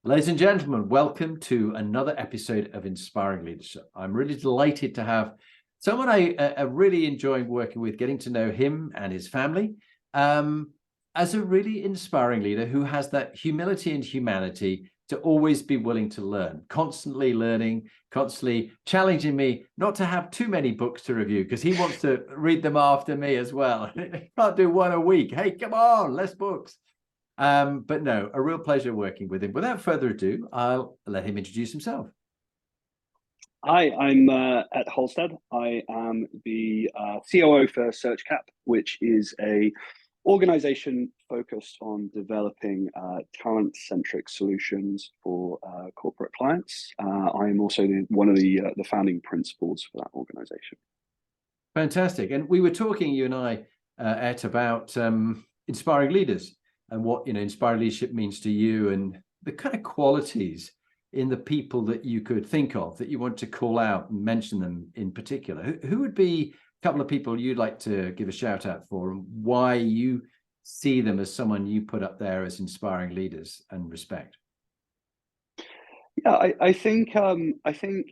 Ladies and gentlemen, welcome to another episode of Inspiring Leadership. I'm really delighted to have someone I really enjoy working with, getting to know him and his family as a really inspiring leader who has that humility and humanity to always be willing to learn, constantly learning, constantly challenging me not to have too many books to review because he wants to read them after me as well. Can't do one a week. Hey, come on, less books. But no, a real pleasure working with him. Without further ado, I'll let him introduce himself. Hi, I'm at Halstead. I am the COO for Search Cap, which is a organization focused on developing talent-centric solutions for corporate clients. I am also one of the founding principals for that organization. Fantastic. And we were talking, you and I, Ed, about inspiring leaders and what inspiring leadership means to you and the kind of qualities in the people that you could think of that you want to call out and mention them in particular. Who would be a couple of people you'd like to give a shout out for and why you see them as someone you put up there as inspiring leaders and respect? Yeah, I think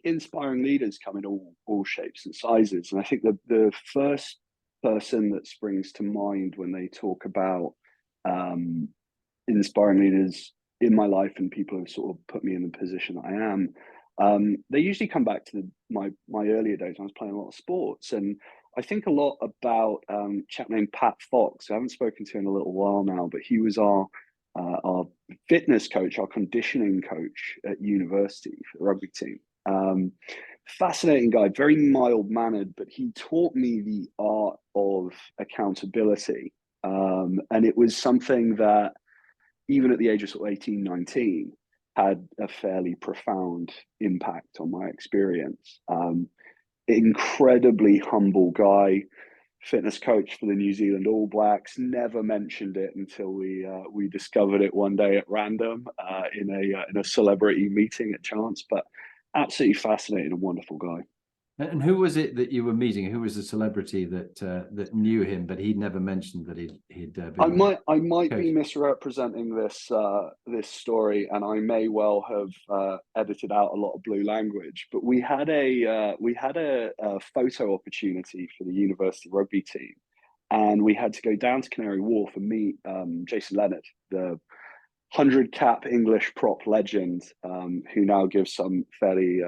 inspiring leaders come in all shapes and sizes, and I think the first person that springs to mind when they talk about inspiring leaders in my life and people who sort of put me in the position that I am, they usually come back to my earlier days when I was playing a lot of sports. And I think a lot about a chap named Pat Fox. I haven't spoken to him in a little while now, but he was our fitness coach, our conditioning coach at university for the rugby team. Fascinating guy, very mild-mannered, but he taught me the art of accountability. And it was something that, even at the age of sort of 18, 19, had a fairly profound impact on my experience. Incredibly humble guy, fitness coach for the New Zealand All Blacks, never mentioned it until we discovered it one day at random in a celebrity meeting at chance, but absolutely fascinating and wonderful guy. And who was it that you were meeting? Who was the celebrity that knew him, but he'd never mentioned that he'd been? I might be misrepresenting this story, and I may well have edited out a lot of blue language. But we had a photo opportunity for the university rugby team, and we had to go down to Canary Wharf and meet Jason Leonard, the 100-cap English prop legend, who now gives some fairly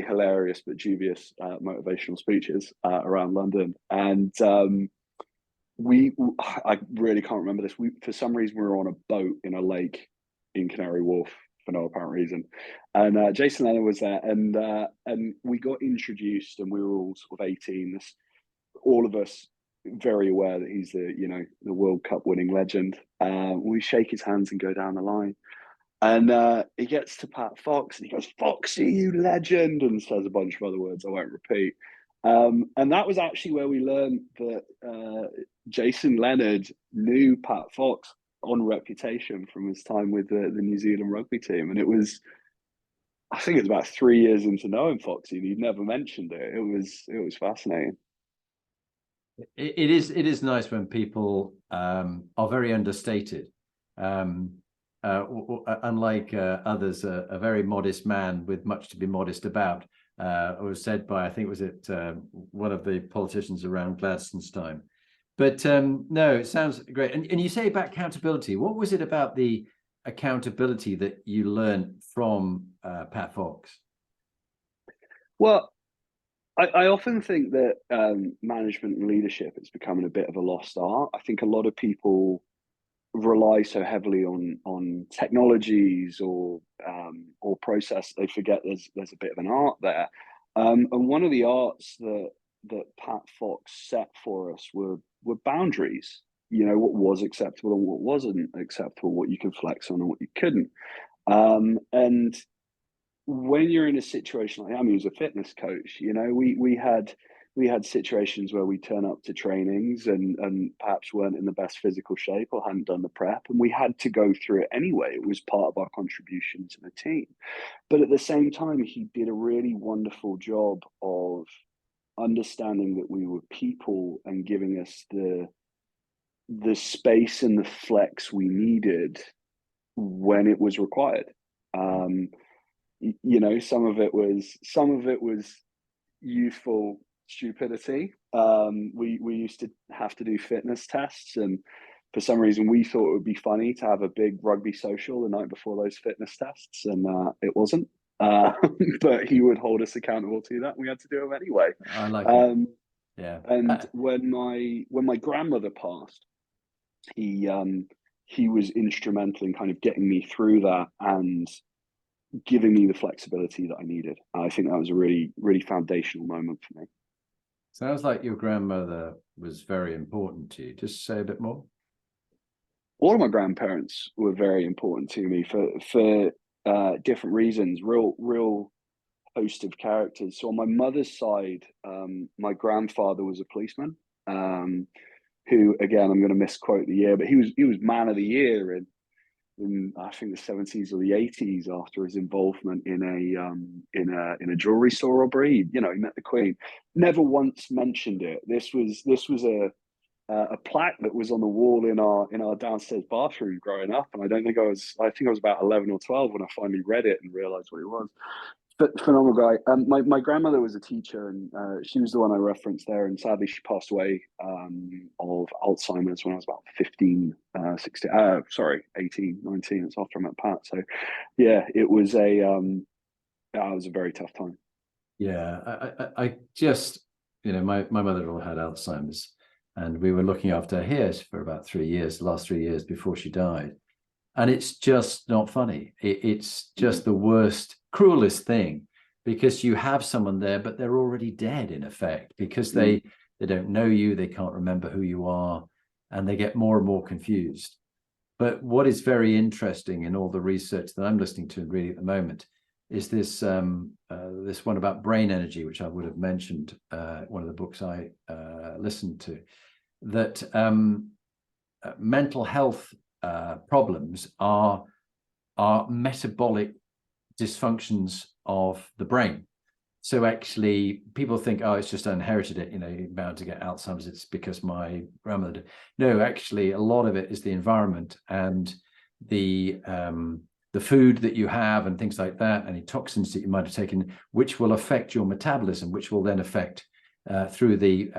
hilarious but dubious motivational speeches around London. And I really can't remember this. For some reason, we were on a boat in a lake in Canary Wharf for no apparent reason. And Jason Leonard was there, and we got introduced, and we were all sort of 18. All of us very aware that he's the World Cup winning legend. We shake his hands and go down the line. And he gets to Pat Fox and he goes, "Foxy, you legend," and says a bunch of other words I won't repeat. And that was actually where we learned that Jason Leonard knew Pat Fox on reputation from his time with the New Zealand rugby team. And I think it was about 3 years into knowing Foxy, and he'd never mentioned it. It was fascinating. It is nice when people are very understated. Unlike others, a very modest man with much to be modest about. It was said by, I think, was it one of the politicians around Gladstone's time. But no, it sounds great. And you say about accountability. What was it about the accountability that you learned from Pat Fox? Well, I often think that management and leadership is becoming a bit of a lost art. I think a lot of people rely so heavily on technologies or process, they forget there's a bit of an art there. And one of the arts that Pat Fox set for us were boundaries. What was acceptable and what wasn't acceptable, what you could flex on and what you couldn't. And when you're in a situation like, he was a fitness coach, we had situations where we turn up to trainings and perhaps weren't in the best physical shape or hadn't done the prep, and we had to go through it anyway. It was part of our contribution to the team. But at the same time, he did a really wonderful job of understanding that we were people and giving us the space and the flex we needed when it was required. You know, some of it was youthful stupidity. We used to have to do fitness tests, and for some reason we thought it would be funny to have a big rugby social the night before those fitness tests, and it wasn't. But he would hold us accountable to that. And we had to do them anyway. I like it. Yeah. And when my grandmother passed, he was instrumental in kind of getting me through that and giving me the flexibility that I needed. I think that was a really, really foundational moment for me. Sounds like your grandmother was very important to you. Just say a bit more. All of my grandparents were very important to me for different reasons. Real host of characters. So on my mother's side, my grandfather was a policeman. Who, again, I'm going to misquote the year, but he was man of the year in I think the 70s or the 80s after his involvement in a jewelry store robbery. You know, he met the Queen. Never once mentioned it. This was a plaque that was on the wall in our downstairs bathroom growing up, and I think I was about 11 or 12 when I finally read it and realized what it was. But phenomenal guy. My grandmother was a teacher, and she was the one I referenced there, and sadly she passed away of Alzheimer's when I was about 15, 16, 18, 19. It's after I met Pat. So yeah, it was a very tough time. Yeah, I just, you know, my mother-in-law had Alzheimer's, and we were looking after her here for about 3 years, the last 3 years before she died. And it's just not funny. It's just the worst, cruelest thing, because you have someone there, but they're already dead in effect, because they don't know you, they can't remember who you are, and they get more and more confused. But what is very interesting in all the research that I'm listening to and reading at the moment is this this one about brain energy, which I would have mentioned, one of the books I listened to, that mental health problems are metabolic dysfunctions of the brain. So actually, people think, oh, it's just inherited it, you know, you're bound to get Alzheimer's, it's because my grandmother did. No, actually, a lot of it is the environment and the food that you have and things like that, any toxins that you might have taken, which will affect your metabolism, which will then affect through the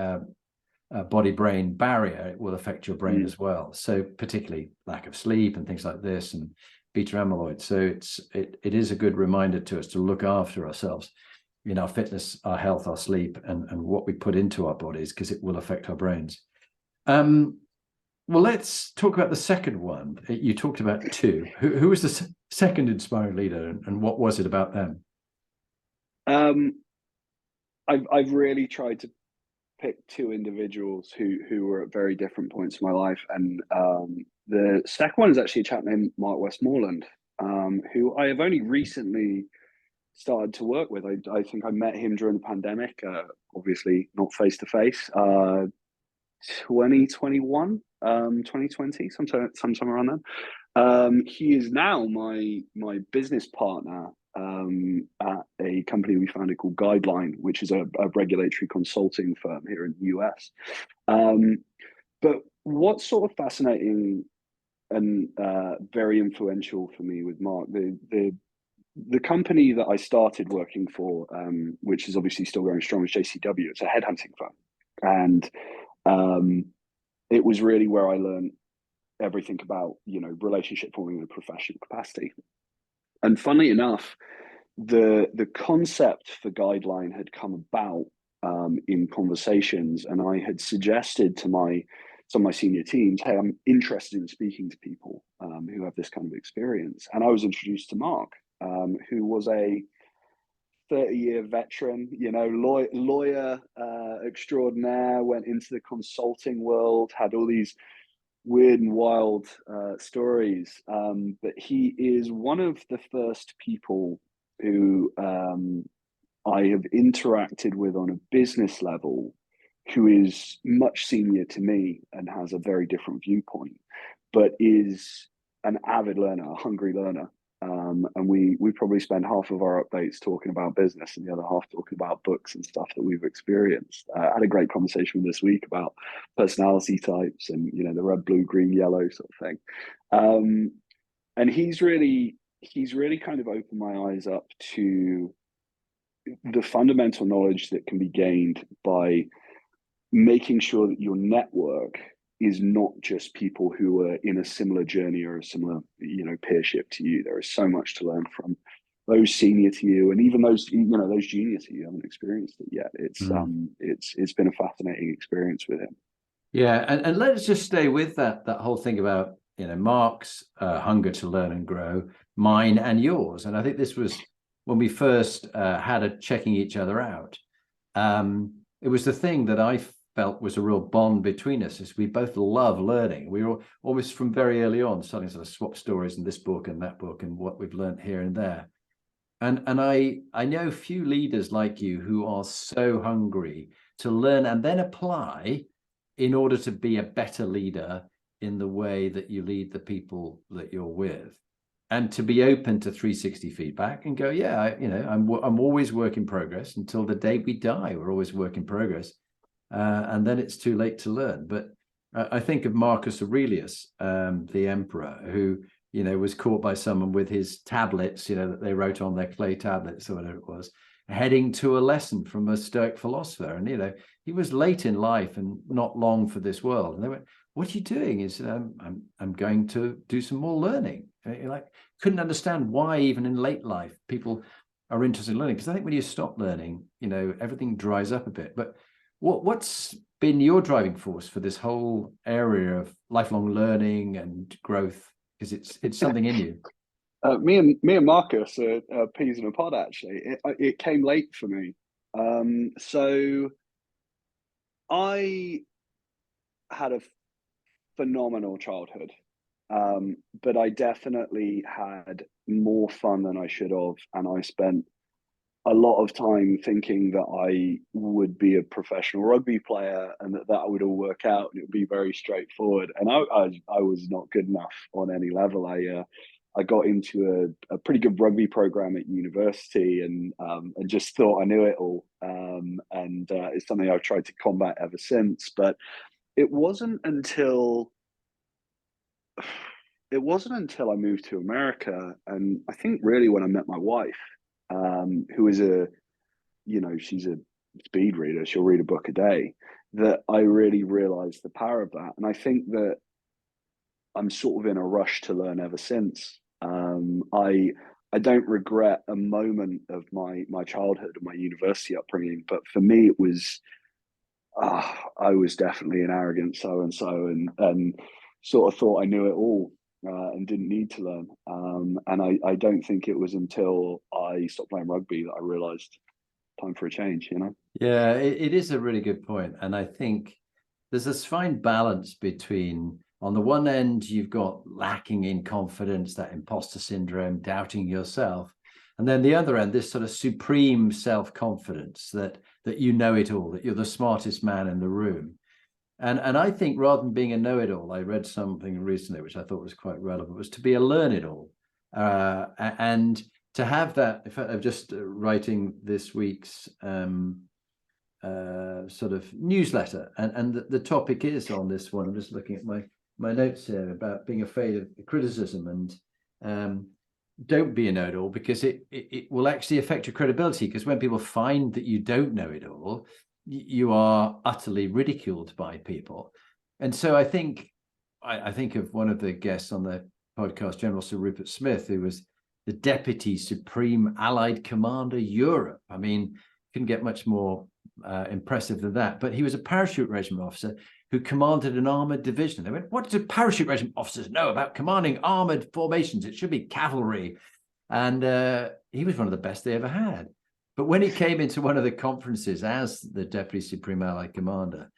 body-brain barrier, it will affect your brain as well. So particularly lack of sleep and things like this, and beta amyloid. So it is a good reminder to us to look after ourselves in our fitness, our health, our sleep, and what we put into our bodies, because it will affect our brains. Well, let's talk about the second one. You talked about two. Who was the second inspiring leader, and what was it about them? I've really tried to pick two individuals who were at very different points in my life, and the second one is actually a chap named Mark Westmoreland, who I have only recently started to work with. I think I met him during the pandemic, obviously not face to face, 2021, 2020, sometime around then. He is now my business partner at a company we founded called Guideline, which is a regulatory consulting firm here in the US. But what's sort of fascinating and very influential for me with Mark, the company that I started working for, which is obviously still going strong, is JCW. It's a headhunting firm, and it was really where I learned everything about, you know, relationship forming in a professional capacity. And funnily enough, the concept for Guideline had come about in conversations, and I had suggested to some of my senior teams, hey, I'm interested in speaking to people who have this kind of experience. And I was introduced to Mark, who was a 30-year veteran, you know, lawyer extraordinaire, went into the consulting world, had all these weird and wild stories. But he is one of the first people who I have interacted with on a business level, who is much senior to me and has a very different viewpoint, but is an avid learner, a hungry learner. And we probably spend half of our updates talking about business and the other half talking about books and stuff that we've experienced. I had a great conversation with this week about personality types and, you know, the red, blue, green, yellow sort of thing. And he's really he's really kind of opened my eyes up to the fundamental knowledge that can be gained by making sure that your network is not just people who are in a similar journey or a similar, peership to you. There is so much to learn from those senior to you, and even those, those junior to you haven't experienced it yet. It's been a fascinating experience with him. Yeah, and let's just stay with that whole thing about Mark's hunger to learn and grow, mine and yours. And I think this was when we first had a checking each other out. It was the thing that I felt was a real bond between us, is we both love learning. We were almost from very early on starting to sort of swap stories in this book and that book and what we've learned here and there. And I know few leaders like you who are so hungry to learn and then apply in order to be a better leader in the way that you lead the people that you're with, and to be open to 360 feedback and go, yeah, I'm always work in progress until the day we die. We're always work in progress, and then it's too late to learn. But I think of Marcus Aurelius, the emperor, who was caught by someone with his tablets, that they wrote on their clay tablets or whatever it was, heading to a lesson from a Stoic philosopher. And he was late in life and not long for this world. And they went, "What are you doing?" He said, I'm going to do some more learning. Couldn't understand why even in late life people are interested in learning, because I think when you stop learning, everything dries up a bit. But what's been your driving force for this whole area of lifelong learning and growth? Because it's something in you. Me and Marcus are peas in a pod. Actually, it came late for me. So I had a phenomenal childhood, but I definitely had more fun than I should have, and I spent a lot of time thinking that I would be a professional rugby player and that would all work out and it would be very straightforward. And I was not good enough on any level. I got into a pretty good rugby program at university and just thought I knew it all. And it's something I've tried to combat ever since. But it wasn't until I moved to America, and I think really when I met my wife, who is she's a speed reader. She'll read a book a day. That I really realized the power of that. And I think that I'm sort of in a rush to learn ever since. I don't regret a moment of my childhood and my university upbringing, but for me it was I was definitely an arrogant so-and-so and sort of thought I knew it all and didn't need to learn. And I don't think it was until I stopped playing rugby that I realized time for a change, Yeah, it is a really good point. And I think there's this fine balance between, on the one end, you've got lacking in confidence, that imposter syndrome, doubting yourself. And then the other end, this sort of supreme self-confidence that you know it all, that you're the smartest man in the room. And I think rather than being a know-it-all, I read something recently which I thought was quite relevant, was to be a learn-it-all. And to have that, in fact, I'm just writing this week's sort of newsletter, and the topic is on this one. I'm just looking at my notes here about being afraid of criticism, and don't be a know-it-all, because it will actually affect your credibility, because when people find that you don't know it all, you are utterly ridiculed by people. And so I think of one of the guests on the podcast, General Sir Rupert Smith, who was the Deputy Supreme Allied Commander Europe. I mean, couldn't get much more impressive than that. But he was a parachute regiment officer who commanded an armored division. They went, what do parachute regiment officers know about commanding armored formations? It should be cavalry. And he was one of the best they ever had. But when he came into one of the conferences as the Deputy Supreme Allied Commander,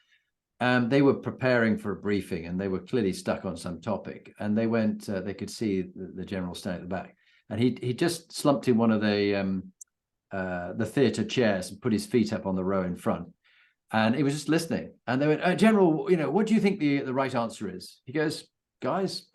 they were preparing for a briefing, and they were clearly stuck on some topic. And they went, they could see the general standing at the back. And he just slumped in one of the theatre chairs and put his feet up on the row in front. And he was just listening. And they went, General, what do you think the right answer is? He goes, guys,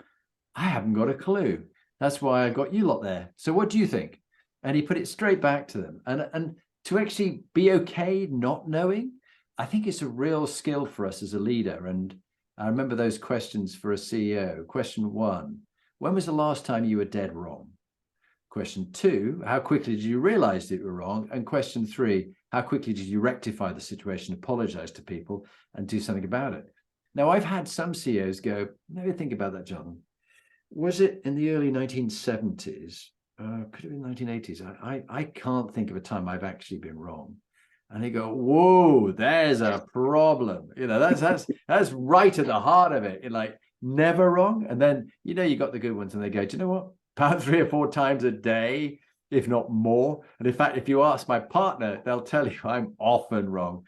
I haven't got a clue. That's why I got you lot there. So what do you think? And he put it straight back to them. And to actually be okay not knowing, I think it's a real skill for us as a leader. And I remember those questions for a CEO. Question 1, when was the last time you were dead wrong? Question 2, how quickly did you realize that you were wrong? And question 3, how quickly did you rectify the situation, apologize to people, and do something about it? Now, I've had some CEOs go, maybe think about that, John. Was it in the early 1970s? Could have been 1980s. I can't think of a time I've actually been wrong. And they go, whoa, there's a problem. That's right at the heart of it. You're like, never wrong. And then, you got the good ones and they go, do you know what? About 3 or 4 times a day, if not more. And in fact, if you ask my partner, they'll tell you I'm often wrong.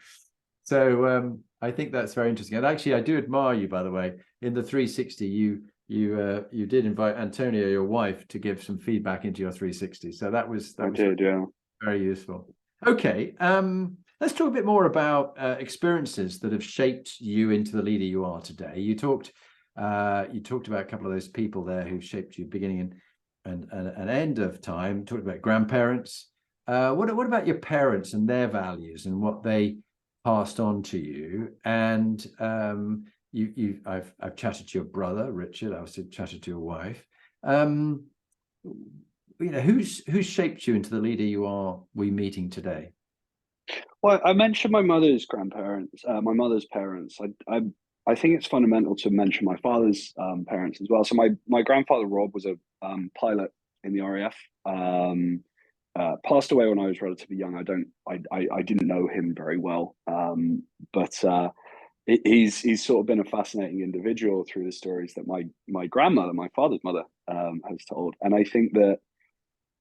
So I think that's very interesting. And actually, I do admire you, by the way. In the 360, you did invite Antonia, your wife, to give some feedback into your 360. So that was very useful. Okay, let's talk a bit more about experiences that have shaped you into the leader you are today. You talked about a couple of those people there who shaped you beginning and end of time. You talked about grandparents. What about your parents and their values and what they passed on to you? And I've chatted to your brother Richard. I also chatted to your wife. Who's shaped you into the leader you are we meeting today? Well, I mentioned my mother's grandparents, my mother's parents. I think it's fundamental to mention my father's parents as well. So my grandfather Rob was a pilot in the RAF. Passed away when I was relatively young. I didn't know him very well, but he's sort of been a fascinating individual through the stories that my grandmother, my father's mother, has told. And I think that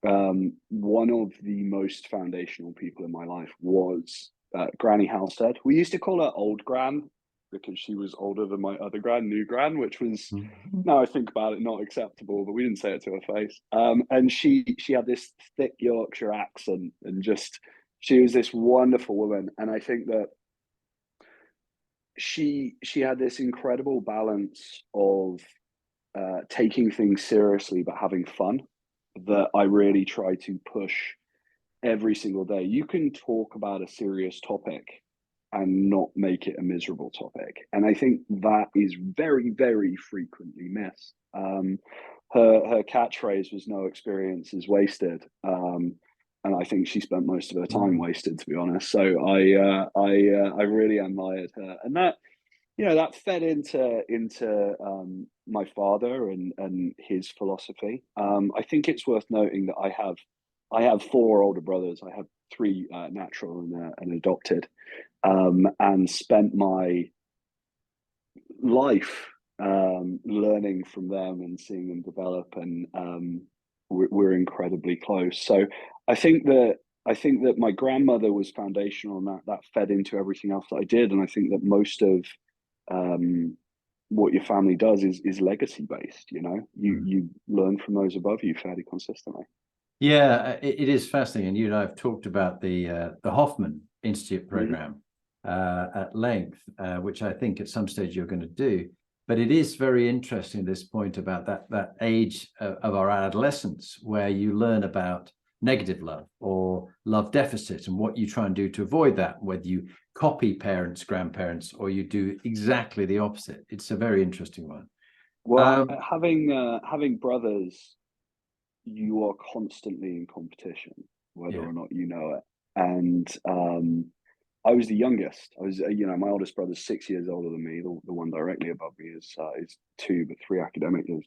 one of the most foundational people in my life was Granny Halstead. We used to call her Old Gran because she was older than my other gran, New Gran, which was, now I think about it, not acceptable, but we didn't say it to her face. And she had this thick Yorkshire accent, and she was this wonderful woman. And I think that she had this incredible balance of taking things seriously but having fun that I really try to push every single day. You can talk about a serious topic and not make it a miserable topic. And I think that is very, very frequently missed. Her catchphrase was "no experience is wasted." And I think she spent most of her time wasted, to be honest. So I really admired her. And that, that fed into my father and his philosophy. I think it's worth noting that I have 4 older brothers. I have 3 natural and adopted, and spent my life learning from them and seeing them develop. And we're incredibly close. So I think that my grandmother was foundational, and that fed into everything else that I did. And I think that most of what your family does is legacy based. You learn from those above you fairly consistently. Yeah, it is fascinating. And you and I have talked about the Hoffman Institute program at length, which I think at some stage you're going to do. But it is very interesting, this point about that age of our adolescence, where you learn about negative love or love deficit and what you try and do to avoid that, whether you copy parents, grandparents, or you do exactly the opposite. It's a very interesting one. Well, having brothers, you are constantly in competition, whether or not you know it. And I was the youngest. I was, my oldest brother's 6 years older than me. The one directly above me is 2, but 2 academic years.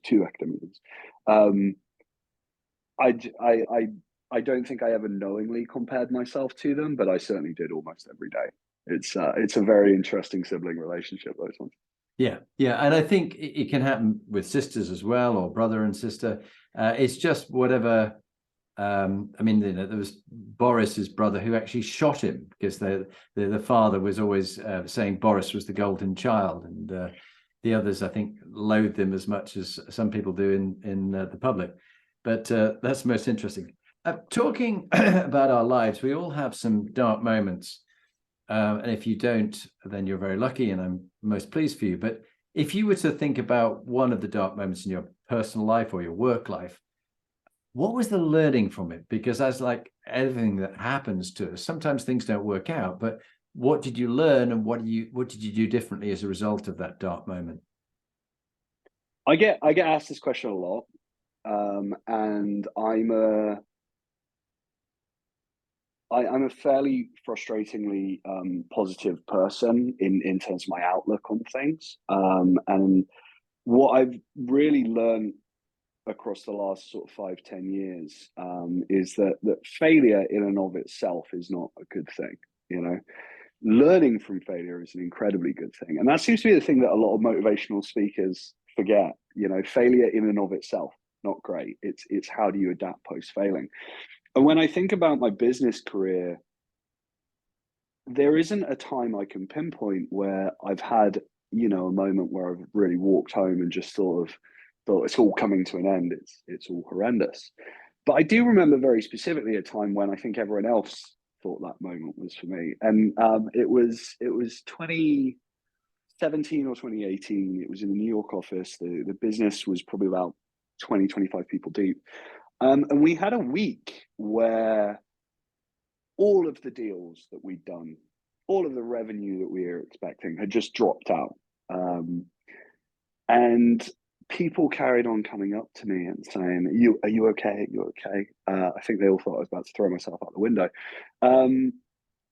I don't think I ever knowingly compared myself to them, but I certainly did almost every day. It's a very interesting sibling relationship, those ones. Yeah, and I think it can happen with sisters as well, or brother and sister. It's just whatever. There was Boris's brother who actually shot him because the father was always saying Boris was the golden child, and the others, I think, loathed him as much as some people do in the public. But that's most interesting. Talking about our lives, we all have some dark moments. And if you don't, then you're very lucky, and I'm most pleased for you. But if you were to think about one of the dark moments in your personal life or your work life, what was the learning from it? Because as like everything that happens to us, sometimes things don't work out. But what did you learn, and what did you do differently as a result of that dark moment? I get asked this question a lot, and I'm a fairly frustratingly positive person in terms of my outlook on things. And what I've really learned across the last sort of 5-10 years is that failure in and of itself is not a good thing. You know, learning from failure is an incredibly good thing, and that seems to be the thing that a lot of motivational speakers forget. You know, failure in and of itself not great. It's how do you adapt post failing. And when I think about my business career, there isn't a time I can pinpoint where I've had, you know, a moment where I've really walked home and just sort of thought it's all coming to an end. It's all horrendous. But I do remember very specifically a time when I think everyone else thought that moment was for me. And it was 2017 or 2018. It was in the New York office. The business was probably about 20, 25 people deep. And we had a week where all of the deals that we'd done, all of the revenue that we were expecting had just dropped out. And people carried on coming up to me and saying, are you okay? Are you okay? I think they all thought I was about to throw myself out the window. And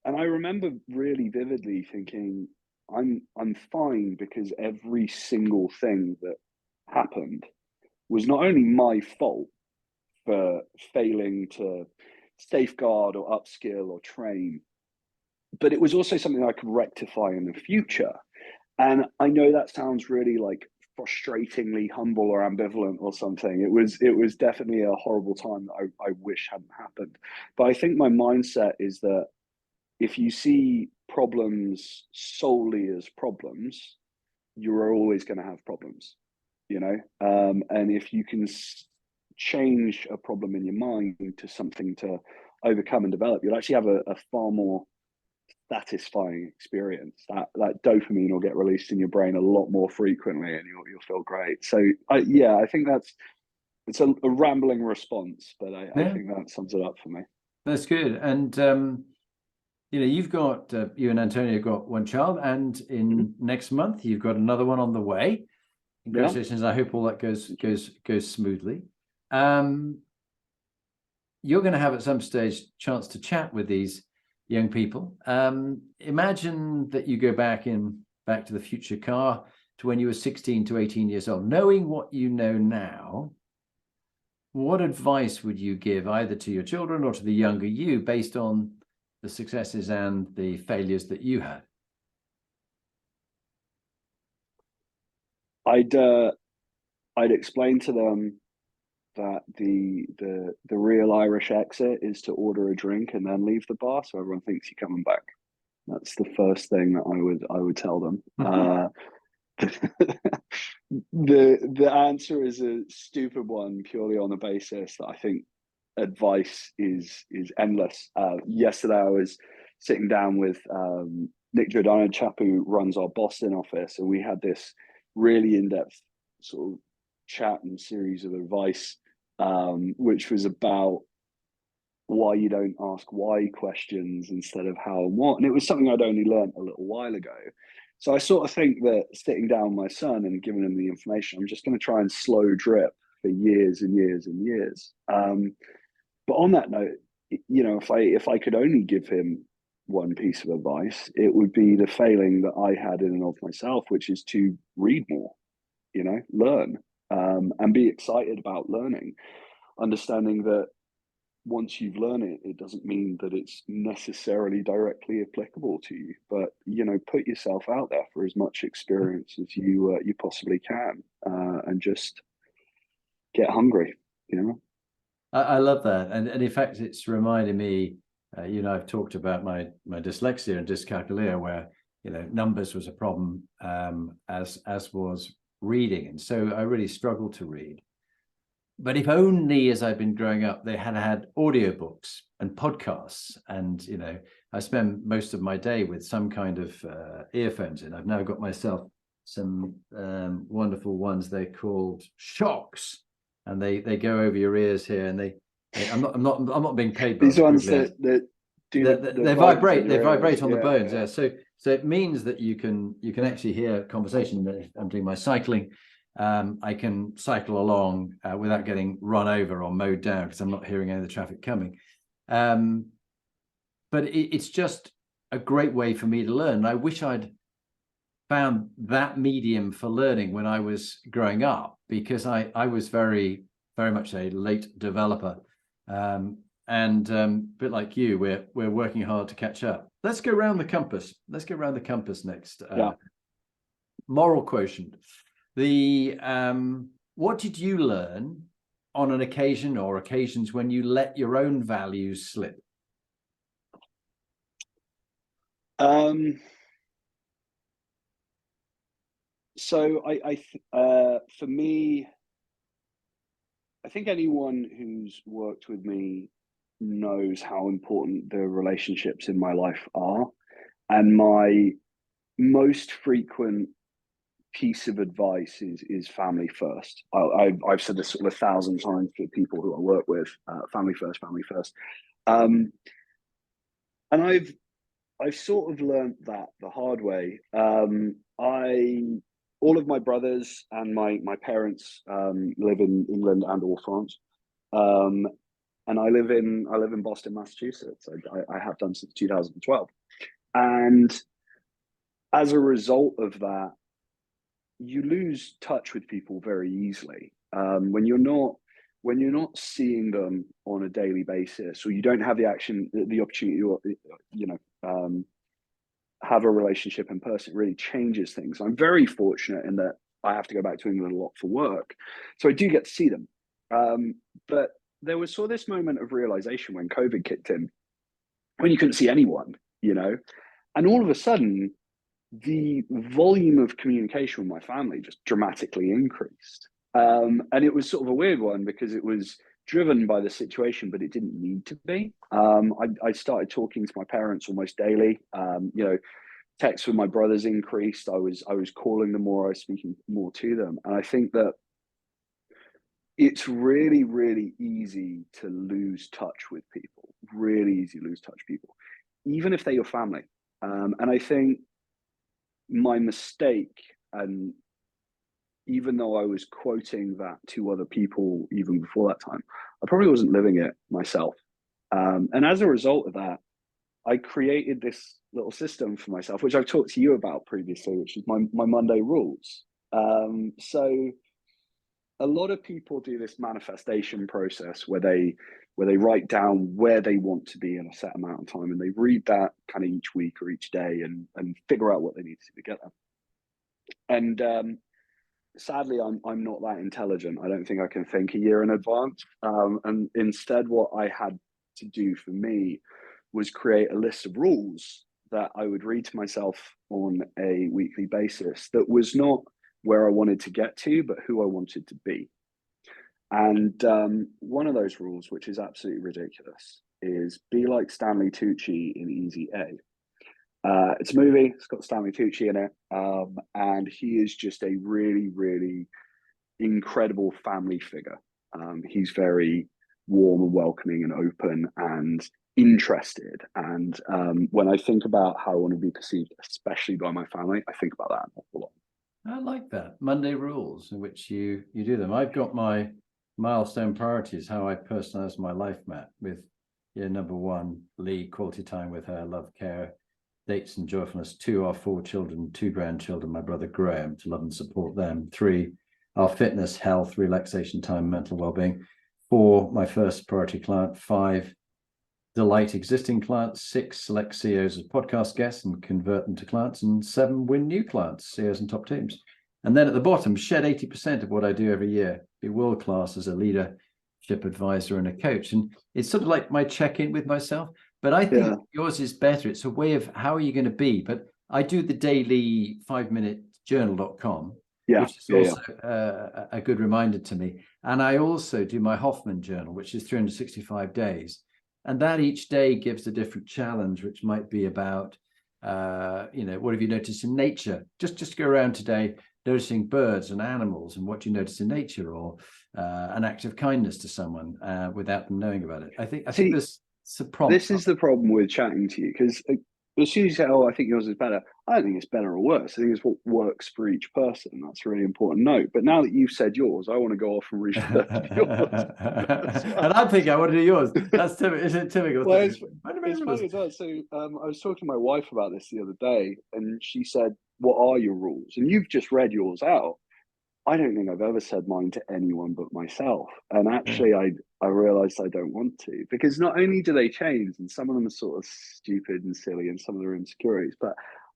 I remember really vividly thinking, I'm fine, because every single thing that happened was not only my fault for failing to safeguard or upskill or train, but it was also something I could rectify in the future. And I know that sounds really like frustratingly humble or ambivalent or something. It was definitely a horrible time that I wish hadn't happened. But I think my mindset is that if you see problems solely as problems, you're always going to have problems, you know? And if you can change a problem in your mind to something to overcome and develop, you'll actually have a far more satisfying experience. That dopamine will get released in your brain a lot more frequently, and you'll feel great. So I think it's a rambling response, but I think that sums it up for me. That's good. And you know, you've got you and Antonio have got one child, and in next month you've got another one on the way. Congratulations! Yeah. I hope all that goes smoothly. You're going to have at some stage chance to chat with these young people. Imagine that you go back to the future car to when you were 16 to 18 years old. Knowing what you know now, what advice would you give either to your children or to the younger you based on the successes and the failures that you had? I'd explain to them that the real Irish exit is to order a drink and then leave the bar, so everyone thinks you're coming back. That's the first thing that I would tell them. The answer is a stupid one, purely on the basis that I think advice is endless. Yesterday I was sitting down with Nick Giordano, a chap who runs our Boston office, and we had this really in-depth sort of chat and series of advice, which was about why you don't ask why questions instead of how and what. And it was something I'd only learned a little while ago. So I sort of think that sitting down with my son and giving him the information, I'm just going to try and slow drip for years and years and years. But on that note, you know, if I could only give him one piece of advice, it would be the failing that I had in and of myself, which is to read more, you know, learn, and be excited about learning, understanding that once you've learned it, it doesn't mean that it's necessarily directly applicable to you, but, you know, put yourself out there for as much experience as you possibly can, and just get hungry, you know. I love that, and in fact, it's reminding me. You know, I've talked about my dyslexia and dyscalculia, where, you know, numbers was a problem, as was reading, and so I really struggled to read. But if only, as I've been growing up, they had audiobooks and podcasts, and, you know, I spend most of my day with some kind of earphones in. I've now got myself some wonderful ones. They're called Shocks, and they go over your ears here, and I'm not being paid by these ones that they vibrate on the bones. Yeah. So it means that you can actually hear conversation. I'm doing my cycling, I can cycle along without getting run over or mowed down because I'm not hearing any of the traffic coming. But it's just a great way for me to learn. And I wish I'd found that medium for learning when I was growing up, because I was very, very much a late developer. And a bit like you, we're working hard to catch up. Let's go around the compass. Let's go around the compass next. Moral quotient. What did you learn on an occasion or occasions when you let your own values slip? So for me, I think anyone who's worked with me knows how important the relationships in my life are. And my most frequent piece of advice is family first. I've said this sort of 1,000 times to people who I work with, family first, family first. And I've sort of learned that the hard way. All of my brothers and my parents live in England and or France, and I live in Boston, Massachusetts. I have done since 2012, and as a result of that, you lose touch with people very easily when you're not seeing them on a daily basis, or you don't have the opportunity, have a relationship in person. It really changes things. I'm very fortunate in that I have to go back to England a lot for work, so I do get to see them. But there was sort of this moment of realization when COVID kicked in, when you couldn't see anyone, and all of a sudden, the volume of communication with my family just dramatically increased. And it was sort of a weird one because it was driven by the situation, but it didn't need to be. I started talking to my parents almost daily. Texts with my brothers increased. I was calling them more. I was speaking more to them. And I think that it's really, really easy to lose touch with people. Really easy to lose touch with people, even if they're your family. And I think my mistake, and even though I was quoting that to other people even before that time, I probably wasn't living it myself. And as a result of that, I created this little system for myself, which I've talked to you about previously, which is my Monday rules. So a lot of people do this manifestation process where they write down where they want to be in a set amount of time, and they read that kind of each week or each day and figure out what they need to do to get there. And sadly, I'm not that intelligent. I don't think I can think a year in advance. And instead, what I had to do for me was create a list of rules that I would read to myself on a weekly basis that was not where I wanted to get to, but who I wanted to be. And one of those rules, which is absolutely ridiculous, is be like Stanley Tucci in Easy A. It's a movie. It's got Stanley Tucci in it, and he is just a really, really incredible family figure. He's very warm and welcoming and open and interested. And when I think about how I want to be perceived, especially by my family, I think about that an awful lot. I like that. Monday rules in which you do them. I've got my milestone priorities, how I personalize my life map with number 1, Lee, quality time with her, love, care, dates and joyfulness. 2, our 4 children, 2 grandchildren, my brother Graham, to love and support them. 3, our fitness, health, relaxation time, mental well-being. 4, my first priority client. 5, delight existing clients. 6, select CEOs as podcast guests and convert them to clients. And 7, win new clients, CEOs and top teams. And then at the bottom, shed 80% of what I do every year. Be world-class as a leadership advisor and a coach. And it's sort of like my check-in with myself. But I think yours is better. It's a way of how are you going to be. But I do the daily 5minutejournal.com, which is also a good reminder to me. And I also do my Hoffman journal, which is 365 days. And that each day gives a different challenge, which might be about, what have you noticed in nature? Just go around today, noticing birds and animals and what you notice in nature, or an act of kindness to someone without them knowing about it. I think this is a problem. This is the problem with chatting to you, because as soon as you say, "Oh, I think yours is better," I don't think it's better or worse. I think it's what works for each person. That's a really important note. But now that you've said yours, I want to go off and research yours as And I'm well. thinking I want to do yours. That's typical. Is it typical? Well, Typical? it's funny as well. So I was talking to my wife about this the other day, and she said, "What are your rules?" And you've just read yours out. I don't think I've ever said mine to anyone but myself. And Yeah. actually, I realized I don't want to, because not only do they change, and some of them are sort of stupid and silly, and some of them are insecurities, but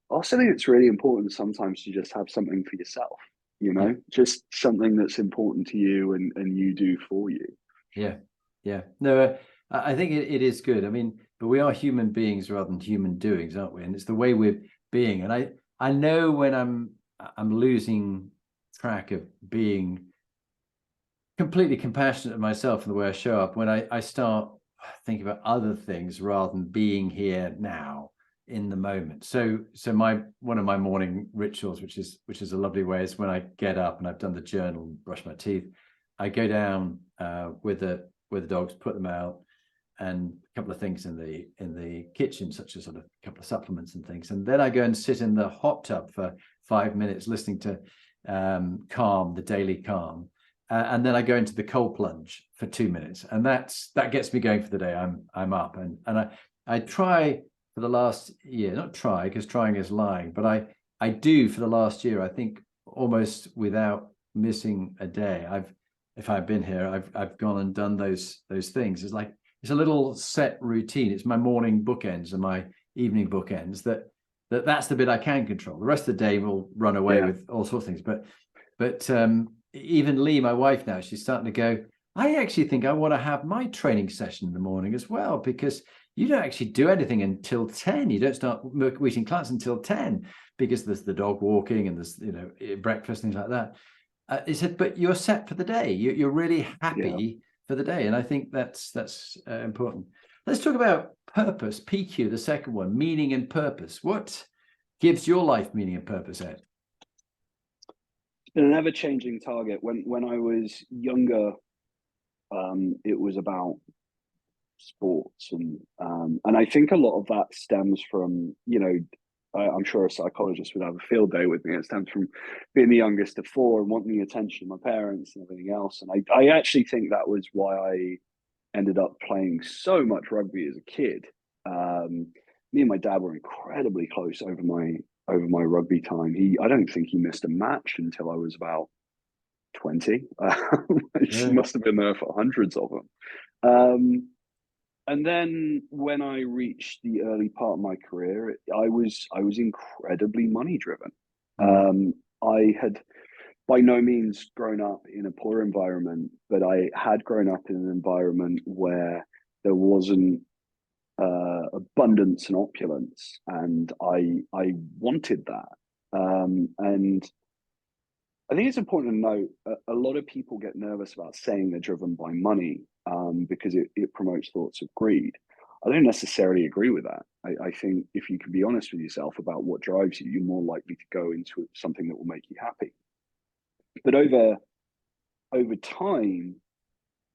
I also think it's really important sometimes to just have something for yourself, Yeah. just something that's important to you and you do for you. Yeah. Yeah. No, I think it is good. I mean, but we are human beings rather than human doings, aren't we? And it's the way we're being. And I know when I'm losing track of being completely compassionate of myself and the way I show up, when I start thinking about other things rather than being here now in the moment. So one of my morning rituals, which is a lovely way, is when I get up and I've done the journal and brush my teeth, I go down with the dogs, put them out, and a couple of things in the kitchen, such as sort of a couple of supplements and things, and then I go and sit in the hot tub for 5 minutes listening to Calm, the Daily Calm. And then I go into the cold plunge for 2 minutes, and that gets me going for the day. I'm up, and I try for the last year, not try because trying is lying, but I do for the last year, I think almost without missing a day. If I've been here, I've gone and done those things. It's like it's a little set routine. It's my morning bookends and my evening bookends that's the bit I can control. The rest of the day will run away Yeah. with all sorts of things, but even Lee, my wife now, she's starting to go, I actually think I want to have my training session in the morning as well, because you don't actually do anything until 10. You don't start meeting clients until 10 because there's the dog walking and there's, breakfast, things like that. He said, but you're set for the day. You're really happy for the day. And I think that's important. Let's talk about purpose, PQ, the second one, meaning and purpose. What gives your life meaning and purpose, Ed? An ever-changing target. When I was younger, it was about sports, and I think a lot of that stems from, I'm sure a psychologist would have a field day with me. It stems from being the youngest of four and wanting the attention of my parents and everything else. And I actually think that was why I ended up playing so much rugby as a kid. Me and my dad were incredibly close over my rugby time. I don't think he missed a match until I was about 20. He must have been there for hundreds of them. And then when I reached the early part of my career, I was incredibly money driven. I had by no means grown up in a poor environment, but I had grown up in an environment where there wasn't abundance and opulence, and I wanted that. And I think it's important to note a lot of people get nervous about saying they're driven by money because it promotes thoughts of greed. I don't necessarily agree with that. I think if you can be honest with yourself about what drives you, you're more likely to go into something that will make you happy. But over time,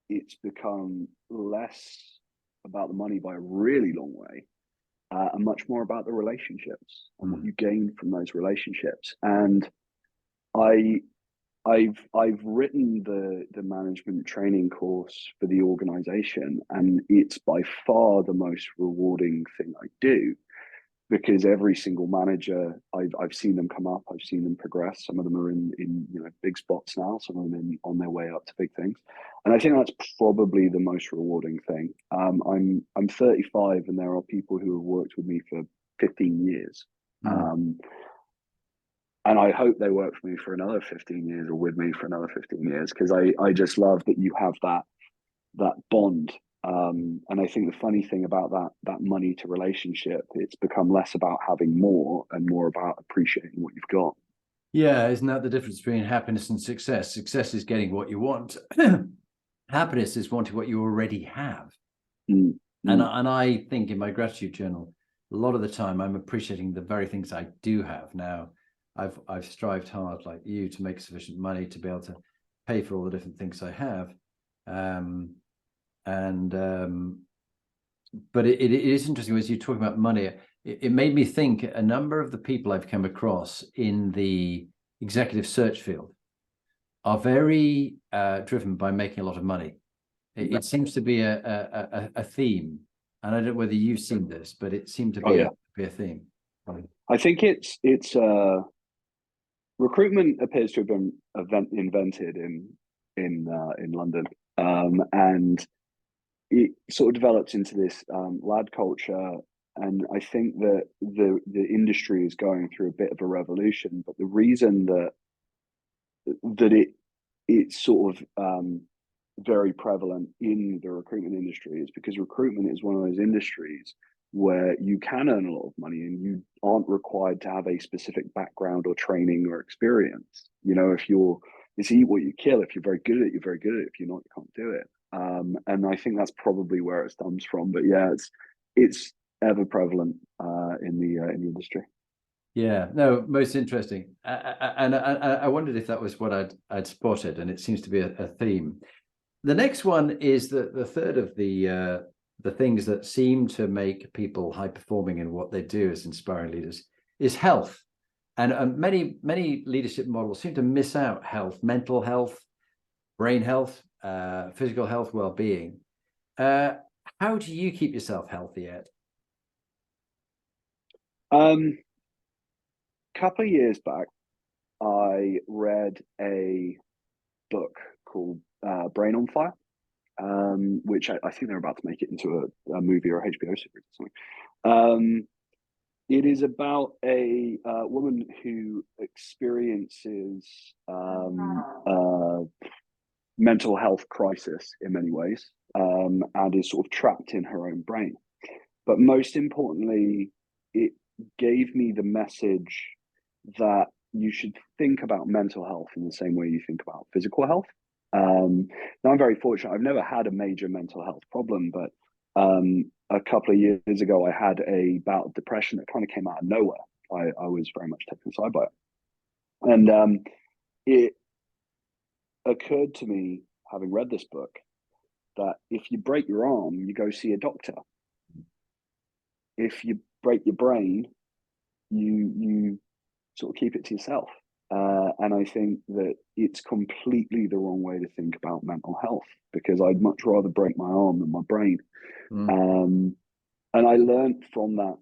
it's become less about the money by a really long way, and much more about the relationships and what you gain from those relationships. And I've written the management training course for the organization, and it's by far the most rewarding thing I do, because every single manager I've seen them come up, I've seen them progress. Some of them are in big spots now, some of them on their way up to big things, and I think that's probably the most rewarding thing. I'm 35, and there are people who have worked with me for 15 years. And I hope they work for me for another 15 years, or with me for another 15 years, because I just love that you have that bond. And I think the funny thing about that money to relationship, it's become less about having more and more about appreciating what you've got. Yeah, isn't that the difference between happiness and success? Success is getting what you want. Happiness is wanting what you already have. And I think in my gratitude journal, a lot of the time I'm appreciating the very things I do have now. I've strived hard, like you, to make sufficient money to be able to pay for all the different things I have. But it is interesting as you talk about money. it made me think a number of the people I've come across in the executive search field are very driven by making a lot of money. It seems to be a theme, and I don't know whether you've seen this, but it seemed to be a theme. I think it's recruitment appears to have been invented in London, and it sort of develops into this lad culture. And I think that the industry is going through a bit of a revolution. But the reason that it's sort of very prevalent in the recruitment industry is because recruitment is one of those industries where you can earn a lot of money and you aren't required to have a specific background or training or experience. You know, it's eat what you kill. If you're very good at it, you're very good at it. If you're not, you can't do it. And I think that's probably where it stems from. But yeah, it's ever prevalent in the industry. Yeah, no, most interesting. And I wondered if that was what I'd spotted, and it seems to be a theme. The next one is the third of the things that seem to make people high performing in what they do as inspiring leaders is health. And many leadership models seem to miss out health, mental health, brain health, physical health, well-being. How do you keep yourself healthy, Ed? Couple of years back, I read a book called Brain on Fire, which I think they're about to make it into a movie or a HBO series or something. It is about a woman who experiences mental health crisis in many ways, and is sort of trapped in her own brain. But most importantly, it gave me the message that you should think about mental health in the same way you think about physical health. Now, I'm very fortunate. I've never had a major mental health problem, but a couple of years ago, I had a bout of depression that kind of came out of nowhere. I was very much taken aside by it. And it occurred to me, having read this book, that if you break your arm, you go see a doctor. If you break your brain, you sort of keep it to yourself. And I think that it's completely the wrong way to think about mental health, because I'd much rather break my arm than my brain. And I learned from that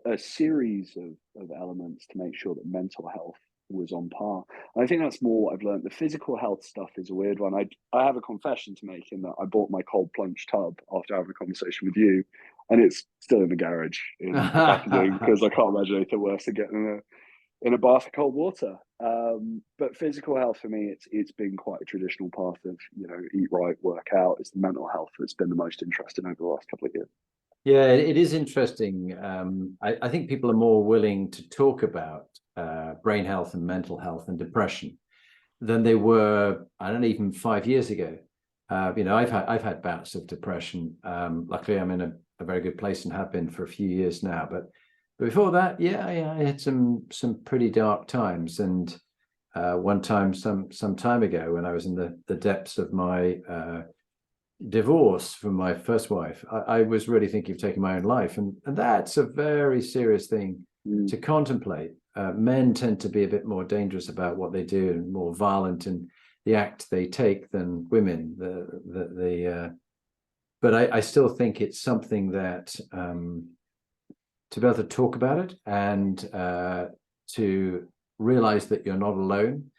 a series of elements to make sure that mental health was on par. And I think that's more what I've learned. The physical health stuff is a weird one. I have a confession to make in that I bought my cold plunge tub after having a conversation with you, and it's still in the garage in the packaging, because I can't imagine anything worse than getting in a bath of cold water. But physical health for me, it's been quite a traditional path of, eat right, work out. It's the mental health that's been the most interesting over the last couple of years. Yeah, it is interesting. I think people are more willing to talk about brain health and mental health and depression than they were, I don't know, even 5 years ago. I've had bouts of depression. Luckily, I'm in a very good place and have been for a few years now. But before that, I had some pretty dark times. And one time, some time ago, when I was in the depths of my divorce from my first wife, I was really thinking of taking my own life, and that's a very serious thing to contemplate. Men tend to be a bit more dangerous about what they do and more violent in the act they take than women. But I still think it's something that to be able to talk about it and to realize that you're not alone.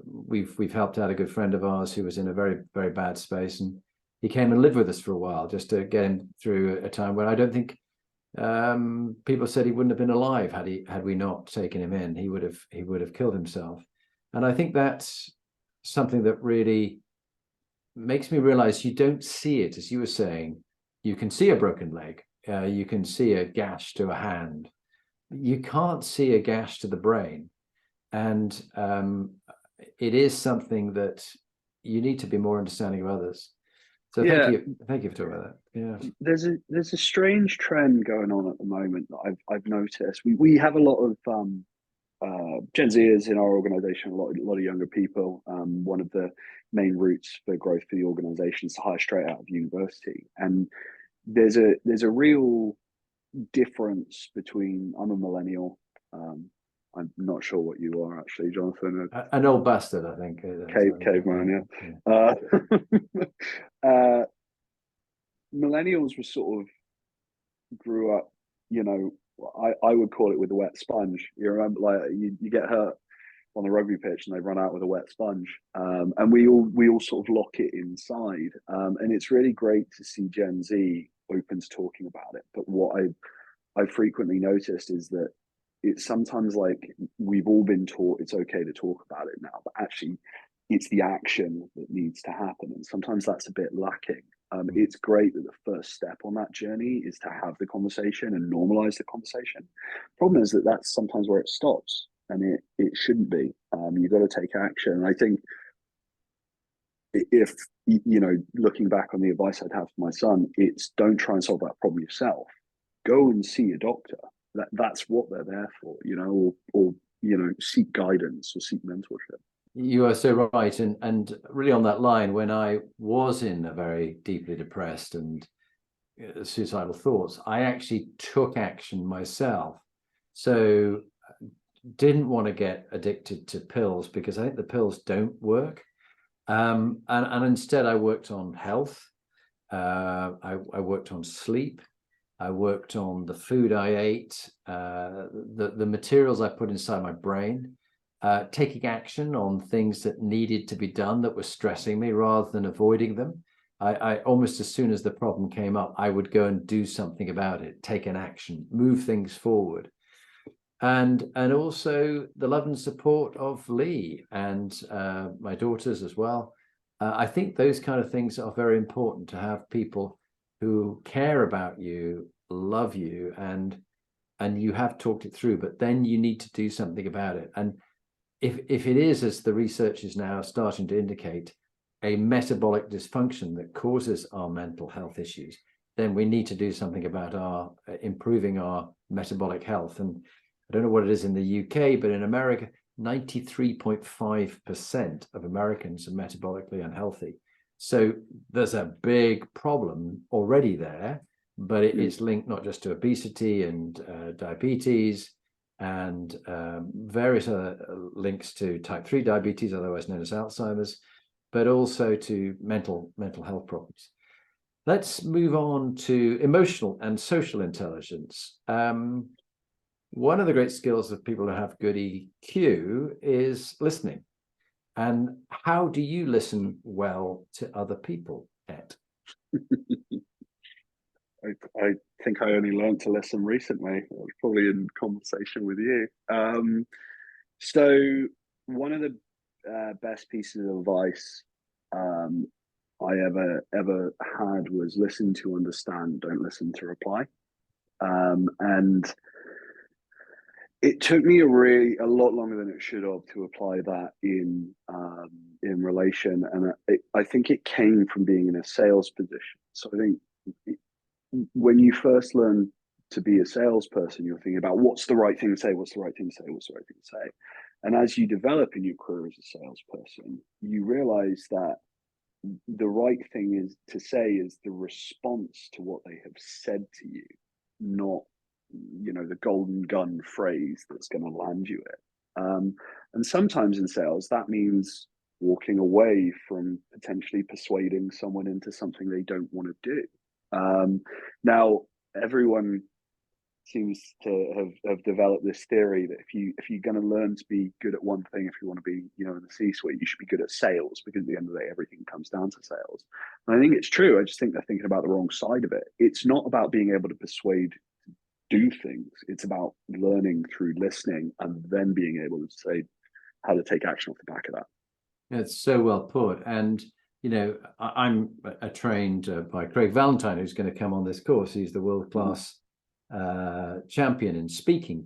We've helped out a good friend of ours who was in a very, very bad space, and he came and lived with us for a while just to get him through a time when I don't think people said he wouldn't have been alive had we not taken him in. He would have killed himself. And I think that's something that really makes me realize you don't see it, as you were saying. You can see a broken leg, you can see a gash to a hand, you can't see a gash to the brain. And it is something that you need to be more understanding of others. So thank you for talking about that. Yeah, there's a strange trend going on at the moment that I've noticed. We have a lot of Gen Zers in our organization, a lot of younger people. One of the main routes for growth for the organization is to hire straight out of university, and there's a real difference between, I'm a millennial. I'm not sure what you are actually, Jonathan. An old bastard, I think. Caveman, yeah. Millennials were sort of grew up, I would call it with a wet sponge. You remember, like you get hurt on the rugby pitch and they run out with a wet sponge, and we all sort of lock it inside. And it's really great to see Gen Z open to talking about it. But what I frequently noticed is that it's sometimes like we've all been taught it's okay to talk about it now, but actually it's the action that needs to happen, and sometimes that's a bit lacking. It's great that the first step on that journey is to have the conversation and normalize the conversation. Problem is that that's sometimes where it stops, and it shouldn't be. You've got to take action. And I think if, looking back on the advice I'd have for my son, it's don't try and solve that problem yourself. Go and see a doctor. That's what they're there for, or seek guidance or seek mentorship. You are so right. And really on that line, when I was in a very deeply depressed and suicidal thoughts, I actually took action myself. So didn't want to get addicted to pills because I think the pills don't work. And instead I worked on health. I worked on sleep. I worked on the food I ate, the materials I put inside my brain, taking action on things that needed to be done that were stressing me rather than avoiding them. I almost as soon as the problem came up, I would go and do something about it, take an action, move things forward. And also the love and support of Lee and my daughters as well. I think those kind of things are very important, to have people who care about you, love you, and you have talked it through, but then you need to do something about it. And if it is, as the research is now starting to indicate, a metabolic dysfunction that causes our mental health issues, then we need to do something about our improving our metabolic health. And I don't know what it is in the UK, but in America, 93.5% of Americans are metabolically unhealthy. So there's a big problem already there, but it's linked not just to obesity and diabetes and various other links to type 3 diabetes, otherwise known as Alzheimer's, but also to mental health problems. Let's move on to emotional and social intelligence. One of the great skills of people who have good EQ is listening. And how do you listen well to other people, Ed? I think I only learned to listen recently. I was probably in conversation with you. So one of the best pieces of advice I ever had was listen to understand, don't listen to reply. And it took me a lot longer than it should have to apply that in relation, and I think it came from being in a sales position. So I think when you first learn to be a salesperson, you're thinking about what's the right thing to say, what's the right thing to say, what's the right thing to say. And as you develop in your career as a salesperson, you realize that the right thing is to say is the response to what they have said to you, not the golden gun phrase that's going to land you it. And sometimes in sales, that means walking away from potentially persuading someone into something they don't want to do. Now, everyone seems to have developed this theory that if you're going to learn to be good at one thing, if you want to be in the C-suite, you should be good at sales, because at the end of the day, everything comes down to sales. And I think it's true. I just think they're thinking about the wrong side of it. It's not about being able to persuade do things. It's about learning through listening and then being able to say how to take action off the back of that. It's so well put. And I'm trained by Craig Valentine, who's going to come on this course. He's the world-class champion in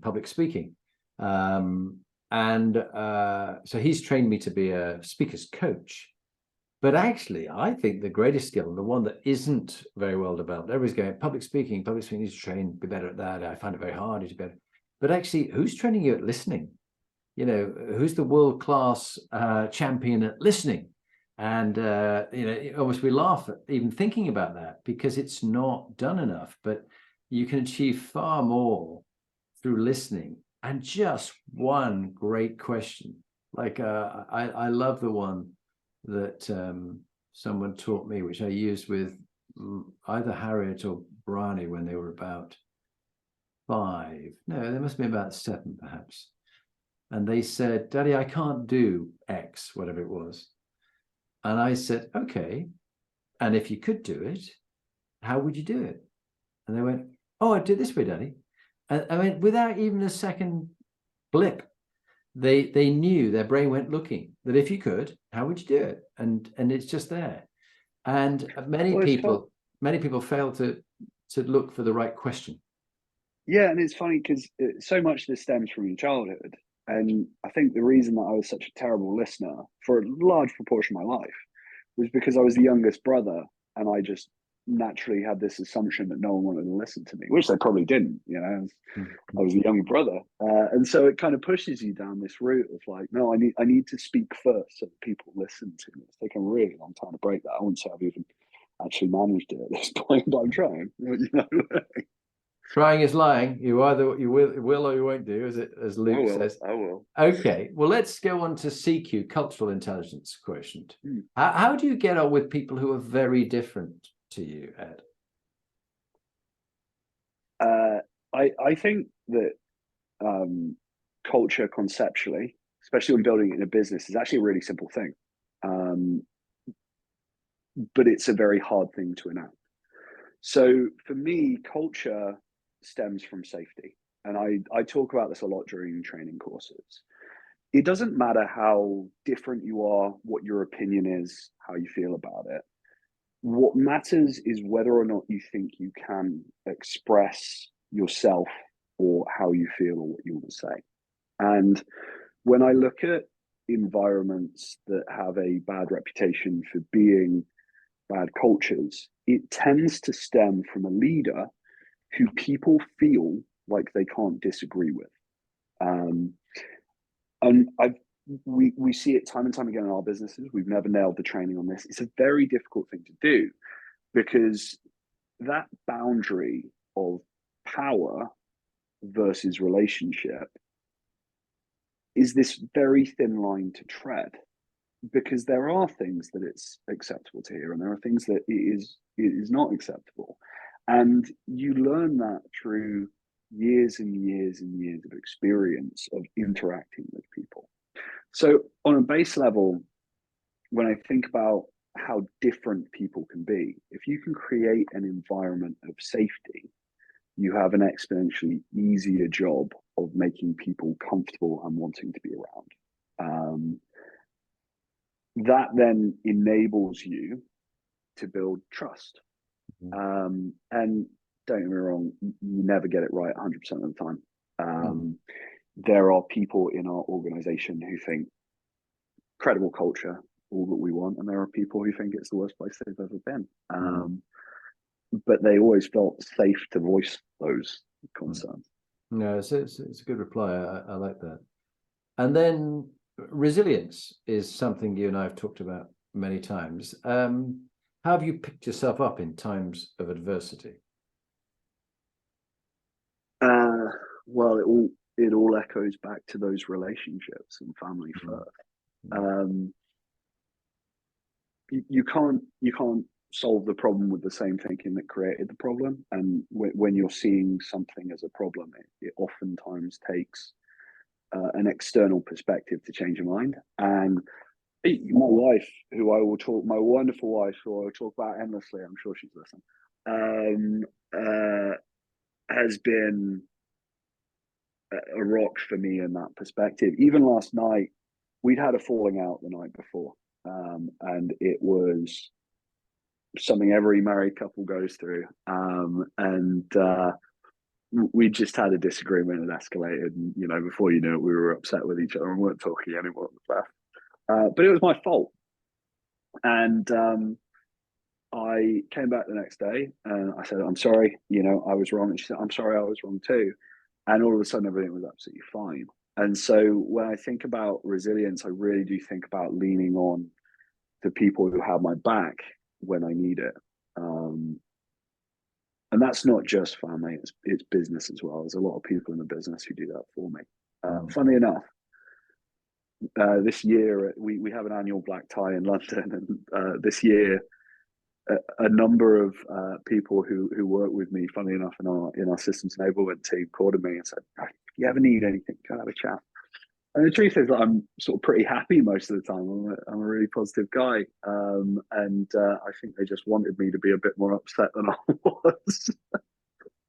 public speaking. So he's trained me to be a speaker's coach. But actually, I think the greatest skill, and the one that isn't very well developed, everybody's going, public speaking needs to train, be better at that. I find it very hard to be better. But actually, who's training you at listening? Who's the world-class champion at listening? And, almost we laugh at even thinking about that, because it's not done enough. But you can achieve far more through listening and just one great question. Like I love the one that someone taught me, which I used with either Harriet or Bryony when they were about 5. No, they must have been about 7 perhaps. And they said, Daddy, I can't do X, whatever it was. And I said, okay. And if you could do it, how would you do it? And they went, oh, I'd do it this way, Daddy. And I mean, without even a second blip, they knew, their brain went looking, that if you could, how would you do it? And it's just there. And many people fail to look for the right question. Yeah, and it's funny because so much of this stems from your childhood. And I think the reason that I was such a terrible listener for a large proportion of my life was because I was the youngest brother, and I just naturally had this assumption that no one wanted to listen to me, which they probably didn't. You know, I was the young brother, and so it kind of pushes you down this route of like, no, I need to speak first so that people listen to me. It's taken a really long time to break that. I wouldn't say I've even actually managed it at this point, but I'm trying. You know. Trying is lying. You will or you won't do, as Luke says. I will. Okay, well, let's go on to CQ, cultural intelligence quotient. How do you get on with people who are very different to you, Ed? I think that culture conceptually, especially when building it in a business, is actually a really simple thing. But it's a very hard thing to enact. So for me, culture stems from safety. And I talk about this a lot during training courses. It doesn't matter how different you are, what your opinion is, how you feel about it. What matters is whether or not you think you can express yourself or how you feel or what you want to say. And when I look at environments that have a bad reputation for being bad cultures, it tends to stem from a leader who people feel like they can't disagree with. And we see it time and time again in our businesses. We've never nailed the training on this. It's a very difficult thing to do because that boundary of power versus relationship is this very thin line to tread, because there are things that it's acceptable to hear and there are things that it is not acceptable. And you learn that through years and years and years of experience of interacting with people. So on a base level, when I think about how different people can be, if you can create an environment of safety, you have an exponentially easier job of making people comfortable and wanting to be around. That then enables you to build trust. And don't get me wrong, you never get it right 100% of the time. There are people in our organization who think credible culture, all that we want, and there are people who think it's the worst place they've ever been. But they always felt safe to voice those concerns. No, it's a good reply. I like that. And then resilience is something you and I have talked about many times. How have you picked yourself up in times of adversity? Well, it all echoes back to those relationships and family first. You can't solve the problem with the same thinking that created the problem. And when you're seeing something as a problem, it oftentimes takes an external perspective to change your mind. And my wife, my wonderful wife, who I will talk about endlessly, I'm sure she's listening, has been a rock for me in that perspective. Even last night, we'd had a falling out the night before, and it was something every married couple goes through. We just had a disagreement and escalated, and before you knew it, we were upset with each other and weren't talking anymore. But it was my fault, and I came back the next day and I said, I'm sorry, I was wrong. And she said, I'm sorry, I was wrong too. And all of a sudden, everything was absolutely fine. And so when I think about resilience, I really do think about leaning on the people who have my back when I need it. And that's not just family; it's business as well. There's a lot of people in the business who do that for me. Funnily enough, this year we have an annual black tie in London, and this year a number of people who work with me, funnily enough, in our systems enablement team, called me and said, "If you ever need anything, go have a chat." And the truth is that I'm sort of pretty happy most of the time. I'm a really positive guy, and I think they just wanted me to be a bit more upset than I was.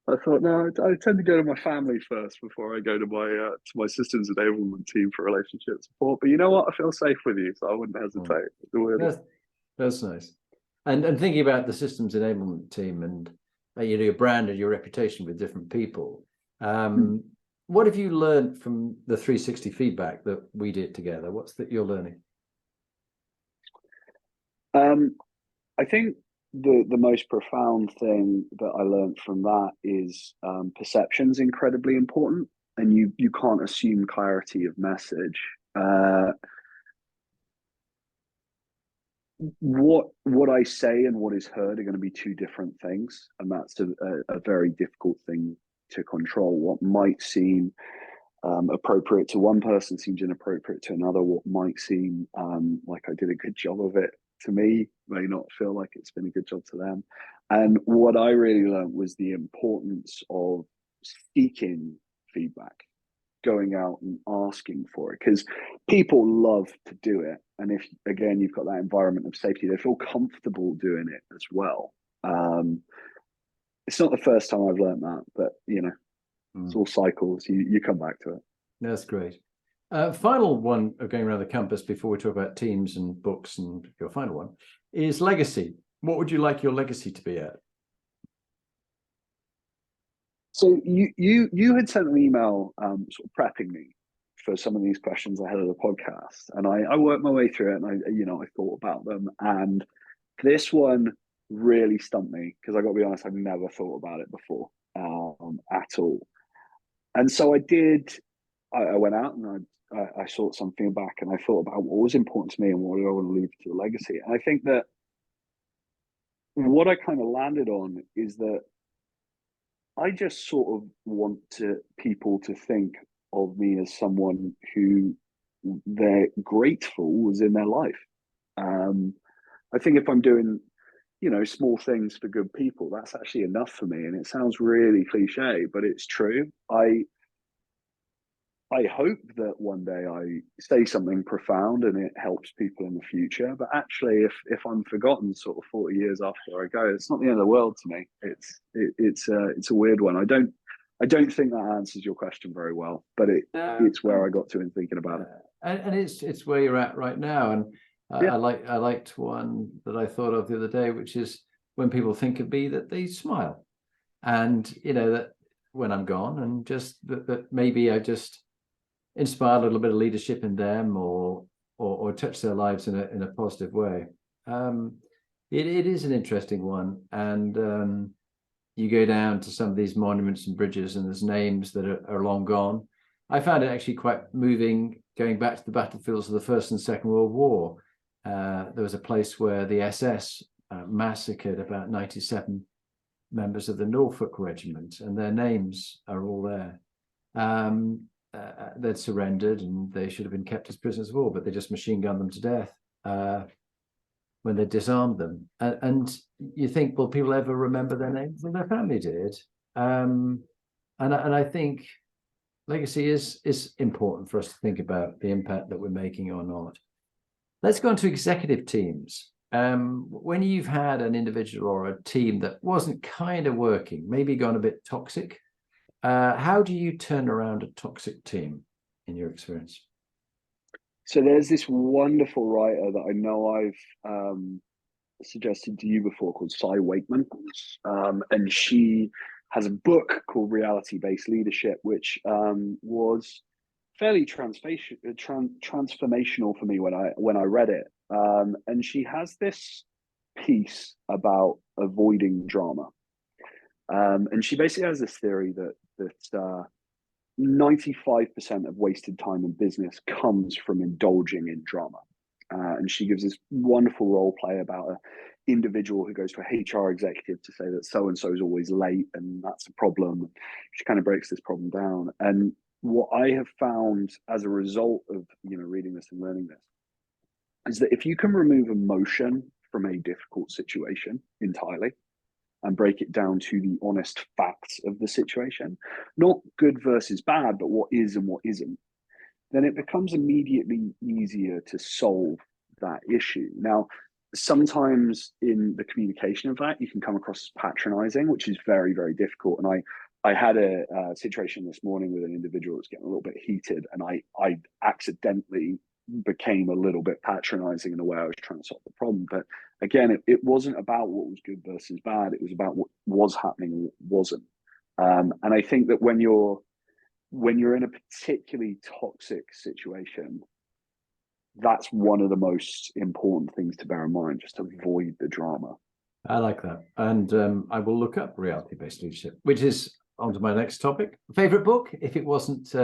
I thought, no, I tend to go to my family first before I go to my systems enablement team for relationship support. But you know what? I feel safe with you, so I wouldn't hesitate. That's nice. And thinking about the systems enablement team and your brand and your reputation with different people, what have you learned from the 360 feedback that we did together? What's that you're learning? I think the most profound thing that I learned from that is perception's incredibly important, and you can't assume clarity of message. What I say and what is heard are going to be two different things, and that's a very difficult thing to control. What might seem appropriate to one person seems inappropriate to another. What might seem like I did a good job of it to me may not feel like it's been a good job to them. And what I really learned was the importance of seeking feedback, going out and asking for it, because people love to do it. And if, again, you've got that environment of safety, they feel comfortable doing it as well. It's not the first time I've learned that, but it's all cycles. You come back to it. That's great. Final one of going around the campus before we talk about teams and books, and your final one is legacy. What would you like your legacy to be at? So you had sent an email sort of prepping me for some of these questions ahead of the podcast, and I worked my way through it, and I thought about them, and this one really stumped me because I got to be honest, I've never thought about it before at all. And so I did. I went out and I sought something back, and I thought about what was important to me and what do I want to leave to the legacy. And I think that what I kind of landed on is that I just sort of want people to think of me as someone who they're grateful was in their life. I think if I'm doing, small things for good people, that's actually enough for me. And it sounds really cliche, but it's true. I hope that one day I say something profound and it helps people in the future. But actually, if I'm forgotten sort of 40 years after I go, it's not the end of the world to me. It's a weird one. I don't think that answers your question very well, but it's where I got to in thinking about it. And it's where you're at right now. And I liked one that I thought of the other day, which is when people think of me, that they smile, and that when I'm gone, and just that maybe I just inspire a little bit of leadership in them, or touch their lives in a positive way. It is an interesting one, and you go down to some of these monuments and bridges, and there's names that are long gone. I found it actually quite moving going back to the battlefields of the First and Second World War. There was a place where the SS massacred about 97 members of the Norfolk Regiment, and their names are all there. They'd surrendered, and they should have been kept as prisoners of war, but they just machine gunned them to death when they disarmed them. And you think, will people ever remember their names? Well, their family did. And I think legacy is important for us to think about the impact that we're making or not. Let's go on to executive teams. When you've had an individual or a team that wasn't kind of working, maybe gone a bit toxic, how do you turn around a toxic team in your experience? So there's this wonderful writer that I know I've suggested to you before called Cy Wakeman, and she has a book called Reality-Based Leadership, which was fairly transformational for me when I read it. And she has this piece about avoiding drama. And she basically has this theory that 95% of wasted time in business comes from indulging in drama. and she gives this wonderful role play about an individual who goes to a HR executive to say that so-and-so is always late and that's a problem. She kind of breaks this problem down. And what I have found as a result of, reading this and learning this is that if you can remove emotion from a difficult situation entirely and break it down to the honest facts of the situation, not good versus bad, but what is and what isn't, then it becomes immediately easier to solve that issue. Now, sometimes in the communication of that, you can come across as patronizing, which is very, very difficult. And I had a situation this morning with an individual that's getting a little bit heated, and I accidentally became a little bit patronizing in the way I was trying to solve the problem. But again, it wasn't about what was good versus bad. It was about what was happening and what wasn't. And I think that when you're in a particularly toxic situation, that's one of the most important things to bear in mind, just to avoid the drama. I like that. And I will look up reality-based leadership, which is on to my next topic. Favorite book? If it wasn't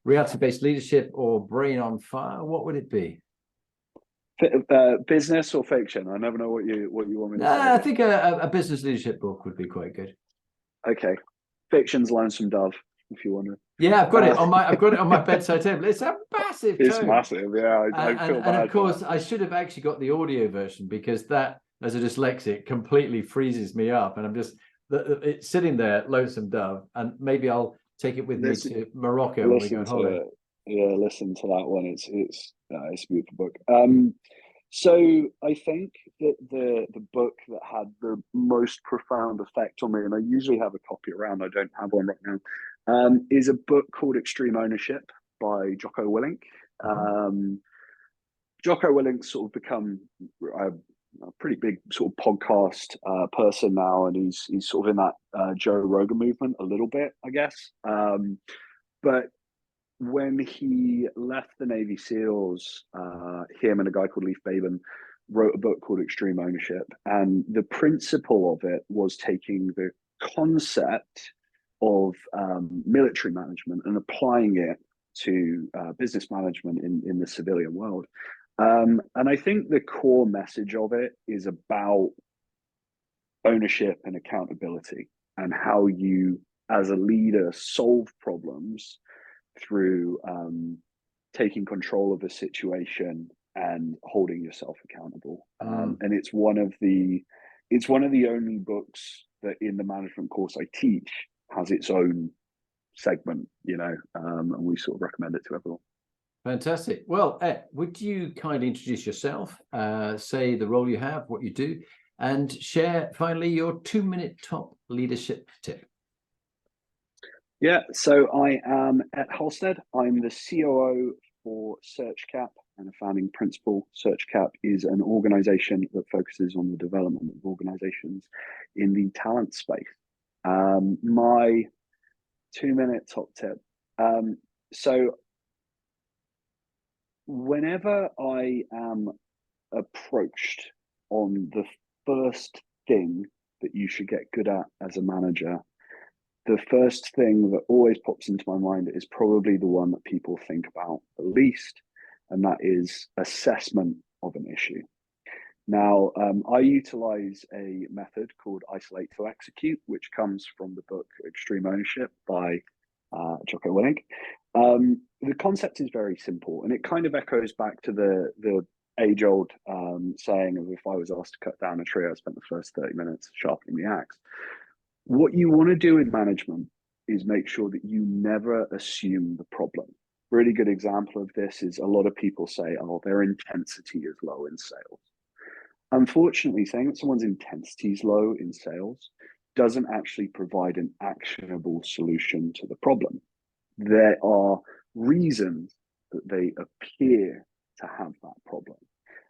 reality-based leadership or Brain on Fire, what would it be? Business or fiction? I never know what you want me to say. I think a business leadership book would be quite good. Okay. Fiction's Lonesome Dove, if you want to. Yeah, I've got it on my bedside table. It's a massive tome. It's massive, yeah. I feel bad. And of course, I should have actually got the audio version, because that, as a dyslexic, completely freezes me up, and I'm just it's sitting there, Lonesome Dove, and maybe I'll take it with me to Morocco when we go on holiday. Yeah, listen to that one. It's a beautiful book. So I think that the book that had the most profound effect on me, and I usually have a copy around, I don't have one right now, is a book called Extreme Ownership by Jocko Willink. Jocko Willink's sort of become a pretty big sort of podcast person now, and he's sort of in that Joe Rogan movement a little bit, I guess. But when he left the Navy SEALs, him and a guy called Leif Babin wrote a book called Extreme Ownership. And the principle of it was taking the concept of military management and applying it to business management in the civilian world. And I think the core message of it is about ownership and accountability, and how you, as a leader, solve problems through taking control of a situation and holding yourself accountable. And it's one of the only books that in the management course I teach has its own segment, and we sort of recommend it to everyone. Fantastic. Well, Ed, would you kindly introduce yourself, say the role you have, what you do, and share finally your 2-minute top leadership tip? Yeah, so I am at Halstead. I'm the COO for Search Cap and a founding principal. Search Cap is an organization that focuses on the development of organizations in the talent space. My 2-minute top tip. So whenever I am approached on the first thing that you should get good at as a manager, the first thing that always pops into my mind is probably the one that people think about the least, and that is assessment of an issue. Now, I utilize a method called Isolate to Execute, which comes from the book Extreme Ownership by Jocko Willink. The concept is very simple, and it kind of echoes back to the age-old saying of, if I was asked to cut down a tree, I spent the first 30 minutes sharpening the axe. What you want to do in management is make sure that you never assume the problem. Really good example of this is a lot of people say, oh, their intensity is low in sales. Unfortunately, saying that someone's intensity is low in sales doesn't actually provide an actionable solution to the problem. There are reasons that they appear to have that problem.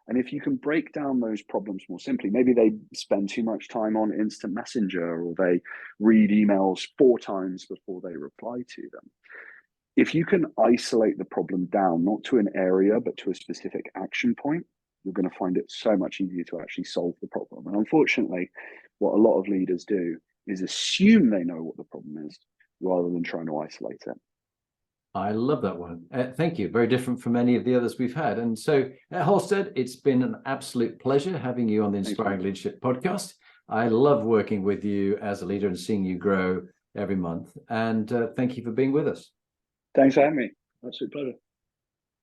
And if you can break down those problems more simply, maybe they spend too much time on instant messenger, or they read emails 4 times before they reply to them. If you can isolate the problem down, not to an area, but to a specific action point, you're going to find it so much easier to actually solve the problem. And unfortunately, what a lot of leaders do is assume they know what the problem is rather than trying to isolate it. I love that one. Thank you. Very different from any of the others we've had. And so, Halstead, it's been an absolute pleasure having you on the Inspiring Leadership podcast. I love working with you as a leader and seeing you grow every month. And thank you for being with us. Thanks for having me. Absolute pleasure.